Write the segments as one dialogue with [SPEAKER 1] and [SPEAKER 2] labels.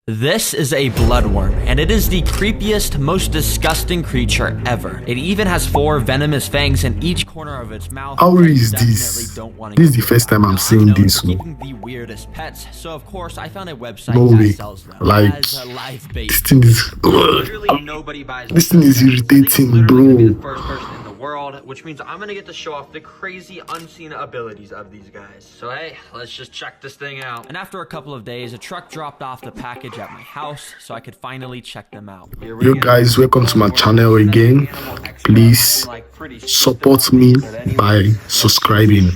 [SPEAKER 1] This is a bloodworm, and it is the creepiest, most disgusting creature ever. It even has 4 venomous fangs in each corner of its mouth.
[SPEAKER 2] How is this? This is the first time I'm seeing this.
[SPEAKER 1] Keeping the weirdest pets, so of course I found a website
[SPEAKER 2] No
[SPEAKER 1] that
[SPEAKER 2] way.
[SPEAKER 1] sells them
[SPEAKER 2] Like,
[SPEAKER 1] as a live bait.
[SPEAKER 2] this thing is
[SPEAKER 1] Literally nobody buys
[SPEAKER 2] this thing is
[SPEAKER 1] I think it's
[SPEAKER 2] irritating,
[SPEAKER 1] literally gonna be
[SPEAKER 2] bro.
[SPEAKER 1] the first person in the world, which means I'm gonna get to show off the crazy unseen abilities of these guys. So hey, let's just check this thing out. And after a couple of days, a truck dropped off the package at my house, so I could finally check them out.
[SPEAKER 2] Yo guys, welcome to my channel again. Please support me by subscribing.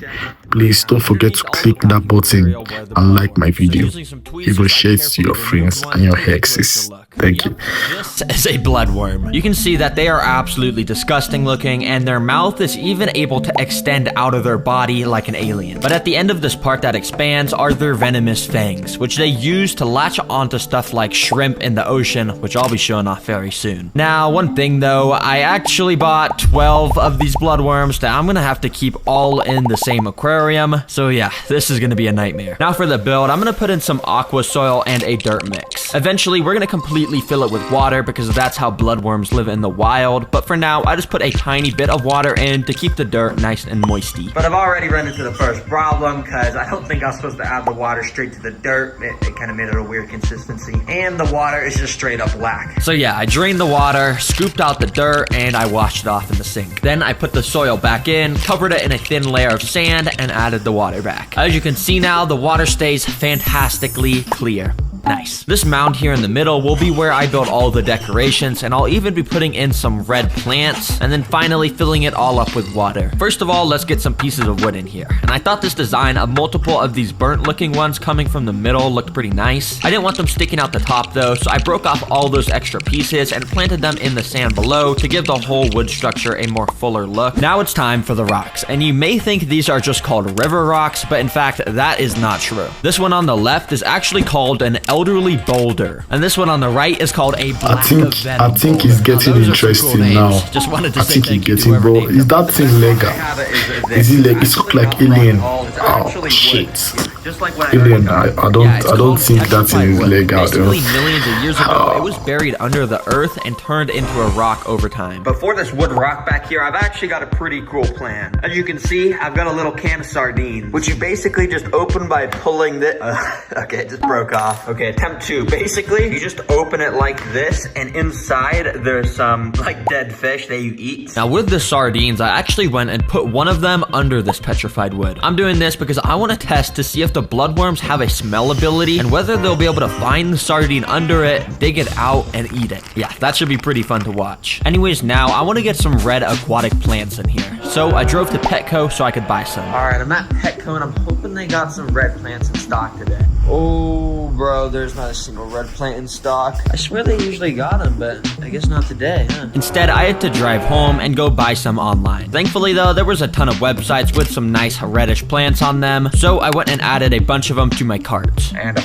[SPEAKER 2] Please don't forget to click that button and like my video. Even share it to your friends and your exes. Thank you.
[SPEAKER 1] This is a bloodworm. You can see that they are absolutely disgusting looking, and their mouth is even able to extend out of their body like an alien. But at the end of this part that expands are their venomous fangs, which they use to latch onto stuff like shrimp in the ocean, which I'll be showing off very soon. Now, one thing though, I actually bought 12 of these bloodworms that I'm gonna have to keep all in the same aquarium. So yeah, this is gonna be a nightmare. Now for the build, I'm gonna put in some aqua soil and a dirt mix. Eventually, we're gonna completely fill it with water because that's how bloodworms live in the wild. But for now, I just put a tiny bit of water in to keep the dirt nice and moisty.
[SPEAKER 3] But I've already run into the first problem because I don't think I was supposed to add the water straight to the dirt. It kind of made it a weird consistency. And the water is just straight up black.
[SPEAKER 1] So yeah, I drained the water, scooped out the dirt, and I washed it off in the sink. Then I put the soil back in, covered it in a thin layer of sand, and added the water back. As you can see now, the water stays fantastically clear. Nice. This mound here in the middle will be where I build all the decorations, and I'll even be putting in some red plants, and then finally filling it all up with water. First of all, let's get some pieces of wood in here. And I thought this design of multiple of these burnt looking ones coming from the middle looked pretty nice. I didn't want them sticking out the top though, so I broke off all those extra pieces and planted them in the sand below to give the whole wood structure a more fuller look. Now it's time for the rocks, and you may think these are just called river rocks, but in fact, that is not true. This one on the left is actually called an elderly boulder, and this one on the right is called a black
[SPEAKER 2] I think it's getting interesting now.
[SPEAKER 1] Just wanted to
[SPEAKER 2] I
[SPEAKER 1] say
[SPEAKER 2] think
[SPEAKER 1] thank
[SPEAKER 2] it's
[SPEAKER 1] you to
[SPEAKER 2] getting,
[SPEAKER 1] whoever
[SPEAKER 2] bro.
[SPEAKER 1] named
[SPEAKER 2] Is
[SPEAKER 1] them.
[SPEAKER 2] that thing legal? Is it like, it looks like alien? Oh shit.
[SPEAKER 3] Just like when
[SPEAKER 2] Alien, I don't think that thing is legal though.
[SPEAKER 1] Basically, millions of years ago, it was buried under the earth and turned into a rock over time.
[SPEAKER 3] But for this wood rock back here, I've actually got a pretty cool plan. As you can see, I've got a little can of sardines, which you basically just open by pulling the... okay, it just broke off. Okay, attempt 2. Basically, you just open it like this, and inside there's some like dead fish that you eat.
[SPEAKER 1] Now with the sardines, I actually went and put one of them under this petrified wood. I'm doing this because I want to test to see if the bloodworms have a smell ability and whether they'll be able to find the sardine under it, dig it out, and eat it. Yeah, that should be pretty fun to watch. Anyways, now I want to get some red aquatic plants in here. So I drove to Petco so I could buy some.
[SPEAKER 3] Alright, I'm at Petco and I'm hoping they got some red plants in stock today. Oh, bro, there's not a single red plant in stock. I swear they usually got them, but I guess not today, huh?
[SPEAKER 1] Instead, I had to drive home and go buy some online. Thankfully though, there was a ton of websites with some nice reddish plants on them, so I went and added a bunch of them to my cart.
[SPEAKER 3] And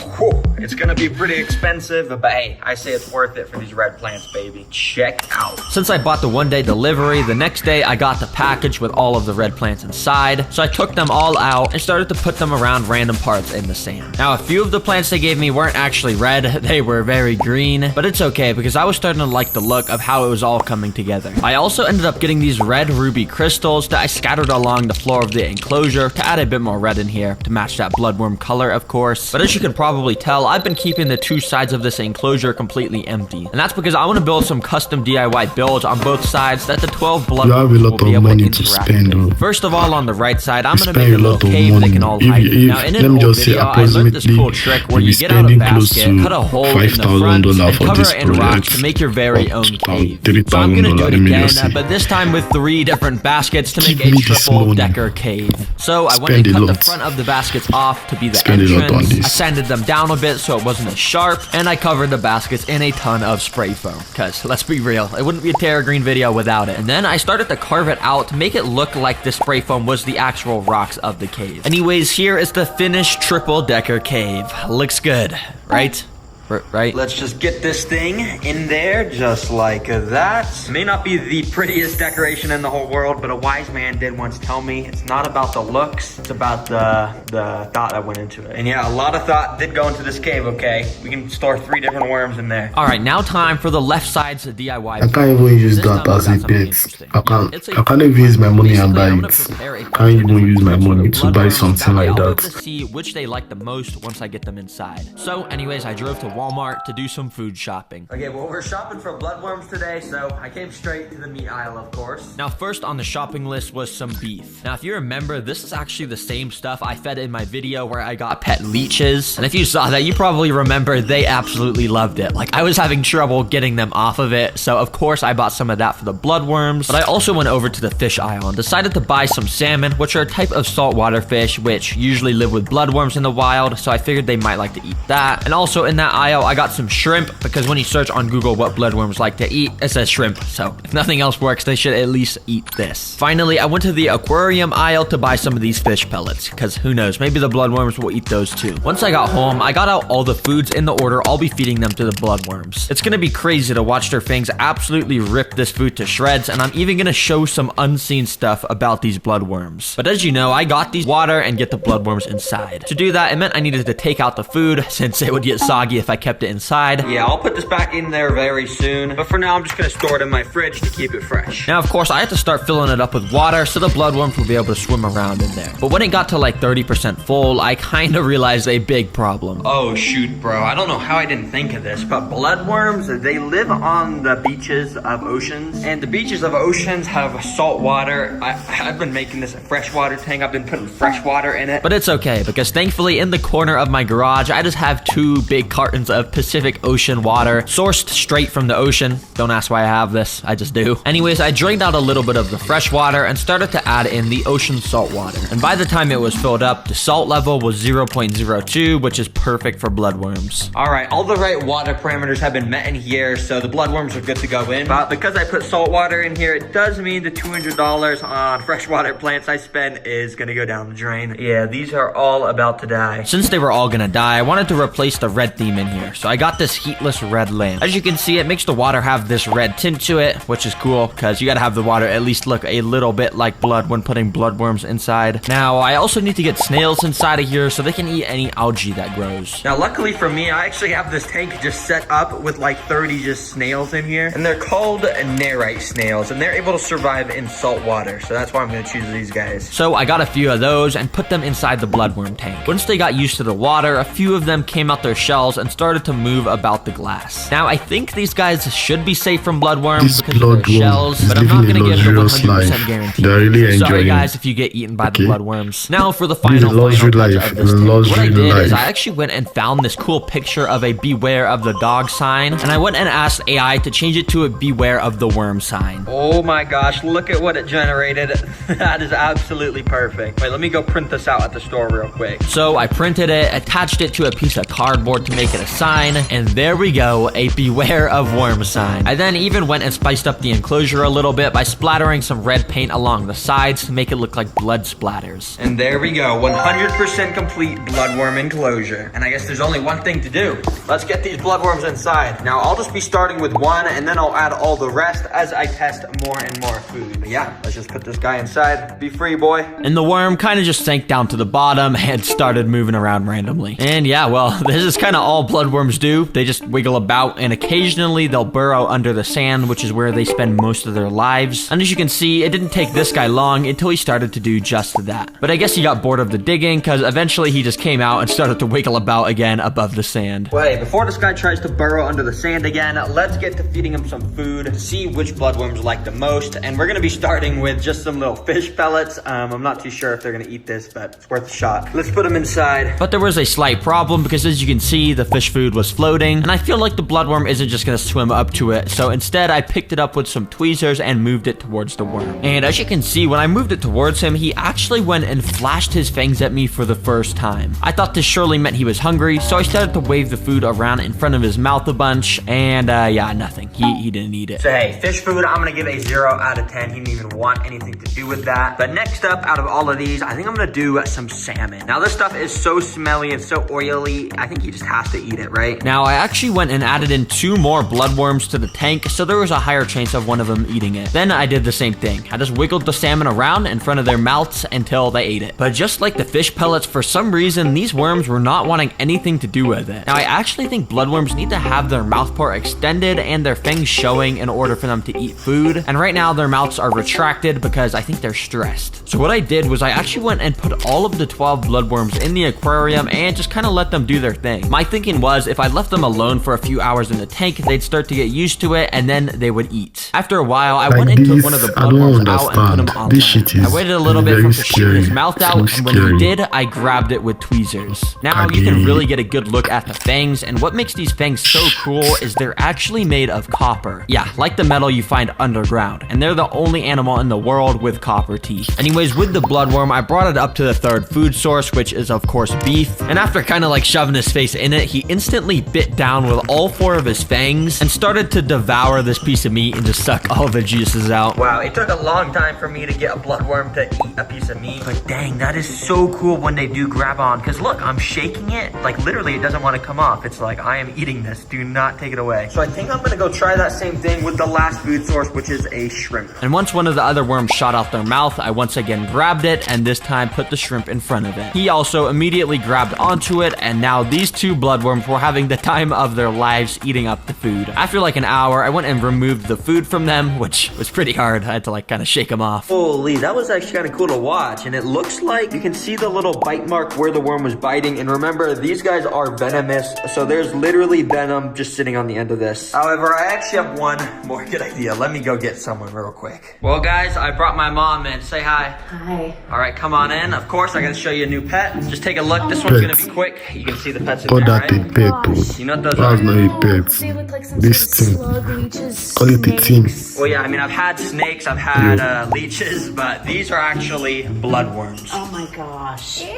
[SPEAKER 3] it's gonna be pretty expensive, but hey, I say it's worth it for these red plants, baby. Check out.
[SPEAKER 1] Since I bought the one-day delivery, the next day I got the package with all of the red plants inside, so I took them all out and started to put them around random parts in the sand. Now, a few of the plants they gave me weren't actually red, they were very green, but it's okay because I was starting to like the look of how it was all coming together. I also ended up getting these red ruby crystals that I scattered along the floor of the enclosure to add a bit more red in here to match that bloodworm color, of course. But as you can probably tell, I've been keeping the 2 sides of this enclosure completely empty, and that's because I want to build some custom DIY builds on both sides that the 12 bloodworms will be able to interact with. First of all, on the right side, I'm going to make a little cave they can all hide in. Now, in an old video, I learned this cool trick where you get out a basket, cut a hole in the front, and cover it in rocks to make your very own cave. So I'm gonna do it again, but this time with 3 different baskets to make a triple-decker cave. So I went and cut the front of the baskets off to be the entrance. I sanded them down a bit so it wasn't as sharp, and I covered the baskets in a ton of spray foam. Cause let's be real, it wouldn't be a Terra Green video without it. And then I started to carve it out to make it look like the spray foam was the actual rocks of the cave. Anyways, here is the finished triple-decker cave. Looks good, right? right?
[SPEAKER 3] Let's just get this thing in there just like that. May not be the prettiest decoration in the whole world, but a wise man did once tell me it's not about the looks, it's about the thought that went into it. And yeah, a lot of thought did go into this cave, okay? We can store 3 different worms in there.
[SPEAKER 1] All right, now time for the left side's DIY.
[SPEAKER 2] I can't even use that as a bet. I can't even use my money and buy it. I can't even use my money to buy something like
[SPEAKER 1] I'll be able
[SPEAKER 2] that.
[SPEAKER 1] to see which they like the most once I get them inside. So anyways, I drove to Walmart to do some food shopping.
[SPEAKER 3] Okay, well, we're shopping for bloodworms today, so I came straight to the meat aisle, of course.
[SPEAKER 1] Now, first on the shopping list was some beef. Now, if you remember, this is actually the same stuff I fed in my video where I got pet leeches. And if you saw that, you probably remember they absolutely loved it. Like, I was having trouble getting them off of it, so of course I bought some of that for the bloodworms. But I also went over to the fish aisle and decided to buy some salmon, which are a type of saltwater fish, which usually live with bloodworms in the wild, so I figured they might like to eat that. And also in that aisle, I got some shrimp, because when you search on Google what bloodworms like to eat, it says shrimp. So if nothing else works, they should at least eat this. Finally, I went to the aquarium aisle to buy some of these fish pellets, because who knows, maybe the bloodworms will eat those too. Once I got home, I got out all the foods in the order I'll be feeding them to the bloodworms. It's gonna be crazy to watch their fangs absolutely rip this food to shreds, and I'm even gonna show some unseen stuff about these bloodworms. But as you know, I got these water and get the bloodworms inside. To do that, it meant I needed to take out the food, since it would get soggy if I kept it inside.
[SPEAKER 3] Yeah, I'll put this back in there very soon, but for now, I'm just gonna store it in my fridge to keep it fresh.
[SPEAKER 1] Now, of course, I had to start filling it up with water so the bloodworms will be able to swim around in there. But when it got to like 30% full, I kind of realized a big problem.
[SPEAKER 3] Oh shoot, bro, I don't know how I didn't think of this, but bloodworms, they live on the beaches of oceans, and the beaches of oceans have salt water. I've been making this a freshwater tank. I've been putting fresh water in it.
[SPEAKER 1] But it's okay, because thankfully in the corner of my garage, I just have 2 big cartons of Pacific Ocean water, sourced straight from the ocean. Don't ask why I have this, I just do. Anyways, I drained out a little bit of the fresh water and started to add in the ocean salt water. And by the time it was filled up, the salt level was 0.02, which is perfect for bloodworms.
[SPEAKER 3] All right, all the right water parameters have been met in here, so the bloodworms are good to go in. But because I put salt water in here, it does mean the $200 on freshwater plants I spent is gonna go down the drain. Yeah, these are all about to die.
[SPEAKER 1] Since they were all gonna die, I wanted to replace the red theme in here, so I got this heatless red lamp. As you can see, it makes the water have this red tint to it, which is cool, because you gotta have the water at least look a little bit like blood when putting bloodworms inside. Now, I also need to get snails inside of here so they can eat any algae that grows.
[SPEAKER 3] Now, luckily for me, I actually have this tank just set up with like 30 just snails in here, and they're called nerite snails, and they're able to survive in salt water, so that's why I'm gonna choose these guys.
[SPEAKER 1] So I got a few of those and put them inside the bloodworm tank. Once they got used to the water, a few of them came out their shells and started to move about the glass. Now, I think these guys should be safe from bloodworms
[SPEAKER 2] This
[SPEAKER 1] because of their shells,
[SPEAKER 2] bloodworm
[SPEAKER 1] but
[SPEAKER 2] is
[SPEAKER 1] I'm not
[SPEAKER 2] living
[SPEAKER 1] gonna
[SPEAKER 2] a
[SPEAKER 1] give the
[SPEAKER 2] luxurious
[SPEAKER 1] 100%
[SPEAKER 2] life.
[SPEAKER 1] guarantee.
[SPEAKER 2] They're really
[SPEAKER 1] Sorry
[SPEAKER 2] enjoying
[SPEAKER 1] guys
[SPEAKER 2] it.
[SPEAKER 1] if you get eaten by the
[SPEAKER 2] Okay.
[SPEAKER 1] bloodworms. Now for the
[SPEAKER 2] This is
[SPEAKER 1] final
[SPEAKER 2] luxury
[SPEAKER 1] touch
[SPEAKER 2] life.
[SPEAKER 1] of this tank. What I
[SPEAKER 2] Luxury
[SPEAKER 1] did is
[SPEAKER 2] life.
[SPEAKER 1] I actually went and found this cool picture of a beware of the dog sign, and I went and asked AI to change it to a beware of the worm sign.
[SPEAKER 3] Oh my gosh, look at what it generated. That is absolutely perfect. Wait, let me go print this out at the store real quick.
[SPEAKER 1] So I printed it, attached it to a piece of cardboard to make it a sign, and there we go, a beware of worm sign. I then even went and spiced up the enclosure a little bit by splattering some red paint along the sides to make it look like blood splatters.
[SPEAKER 3] And there we go, 100% complete bloodworm enclosure. And I guess there's only one thing to do. Let's get these bloodworms inside. Now, I'll just be starting with one, and then I'll add all the rest as I test more and more food. But yeah, let's just put this guy inside. Be free, boy.
[SPEAKER 1] And the worm kind of just sank down to the bottom and started moving around randomly. And yeah, well, this is kind of all bloodworms do. They just wiggle about, and occasionally they'll burrow under the sand, which is where they spend most of their lives. And as you can see, it didn't take this guy long until he started to do just that. But I guess he got bored of the digging, because eventually he just came out and started to wiggle about again above the sand.
[SPEAKER 3] Wait, before this guy tries to burrow under the sand again, let's get to feeding him some food to see which bloodworms like the most. And we're gonna be starting with just some little fish pellets. I'm not too sure if they're gonna eat this, but it's worth a shot. Let's put them inside.
[SPEAKER 1] But there was a slight problem, because as you can see, the fish food was floating, and I feel like the bloodworm isn't just gonna swim up to it. So instead, I picked it up with some tweezers and moved it towards the worm. And as you can see, when I moved it towards him, he actually went and flashed his fangs at me for the first time. I thought this surely meant he was hungry, so I started to wave the food around in front of his mouth a bunch, and yeah, nothing. He didn't eat it.
[SPEAKER 3] So hey, fish food, I'm gonna give a 0 out of 10. He didn't even want anything to do with that. But next up, out of all of these, I think I'm gonna do some salmon. Now this stuff is so smelly and so oily, I think you just have to eat it, right?
[SPEAKER 1] Now, I actually went and added in 2 more bloodworms to the tank, so there was a higher chance of one of them eating it. Then I did the same thing. I just wiggled the salmon around in front of their mouths until they ate it. But just like the fish pellets, for some reason, these worms were not wanting anything to do with it. Now, I actually think bloodworms need to have their mouth part extended and their fangs showing in order for them to eat food. And right now, their mouths are retracted because I think they're stressed. So what I did was I actually went and put all of the 12 bloodworms in the aquarium and just kind of let them do their thing. My thinking was if I left them alone for a few hours in the tank, they'd start to get used to it and then they would eat. After a while, I went and took one of the bloodworms out and put him on there. I waited a little bit for him to shoot his mouth out, and when he did, I grabbed it with tweezers. Now you can really get a good look at the fangs, and what makes these fangs so cool is they're actually made of copper. Yeah, like the metal you find underground, and they're the only animal in the world with copper teeth. Anyways, with the bloodworm, I brought it up to the 3rd food source, which is of course beef, and after kind of like shoving his face in it, he instantly bit down with all 4 of his fangs and started to devour this piece of meat and just suck all the juices out.
[SPEAKER 3] Wow, it took a long time for me to get a bloodworm to eat a piece of meat, but dang, that is so cool when they do grab on, because look, I'm shaking it, like literally it doesn't want to come off. It's like, I am eating this, do not take it away. So I think I'm gonna go try that same thing with the last food source, which is a shrimp.
[SPEAKER 1] And once one of the other worms shot out their mouth, I once again grabbed it and this time put the shrimp in front of it. He also immediately grabbed onto it, and now these 2 bloodworms were having the time of their lives eating up the food. After like an hour, I went and removed the food from them, which was pretty hard. I had to like kind of shake them off.
[SPEAKER 3] Holy, that was actually kind of cool to watch, and it looks like you can see the little bite mark where the worm was biting, and remember, these guys are venomous, so there's literally venom just sitting on the end of this. However, I actually have one more good idea. Let me go get someone real quick. Well, guys, I brought my mom in. Say hi.
[SPEAKER 4] Hi.
[SPEAKER 3] All right, come on in. Of course, I gotta show you a new pet. Just take a look. This one's gonna be quick. You can see the pets in there, right?
[SPEAKER 2] A pet, dude.
[SPEAKER 3] You know what those
[SPEAKER 2] That's
[SPEAKER 3] are?
[SPEAKER 2] not a pet.
[SPEAKER 4] They look like some
[SPEAKER 2] This
[SPEAKER 4] sort of
[SPEAKER 2] thing.
[SPEAKER 4] slug, leeches,
[SPEAKER 2] Call it a team.
[SPEAKER 4] snakes.
[SPEAKER 3] Well, yeah, I mean, I've had snakes, I've had leeches, but these are actually bloodworms.
[SPEAKER 4] Oh my gosh.
[SPEAKER 5] Ew,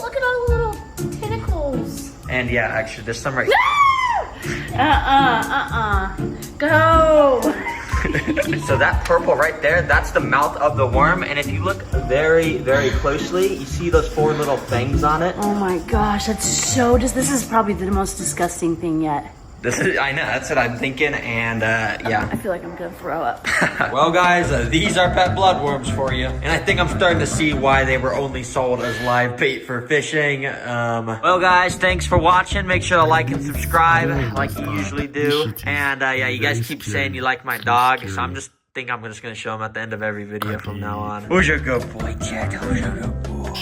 [SPEAKER 5] look at all the little tentacles.
[SPEAKER 3] And yeah, actually, there's some right
[SPEAKER 4] Go.
[SPEAKER 3] So that purple right there, that's the mouth of the worm. And if you look very, very closely, you see those 4 little fangs on it.
[SPEAKER 4] Oh my gosh, that's so this is probably the most disgusting thing yet.
[SPEAKER 3] I know, that's what I'm thinking, and yeah.
[SPEAKER 4] I feel like I'm gonna throw up.
[SPEAKER 3] Well, guys, these are pet bloodworms for you. And I think I'm starting to see why they were only sold as live bait for fishing. Well, guys, thanks for watching. Make sure to like and subscribe like you usually do. And yeah, you guys keep saying you like my dog, so I'm just gonna show him at the end of every video from now on. Who's your good boy, Chad? Who's your good boy?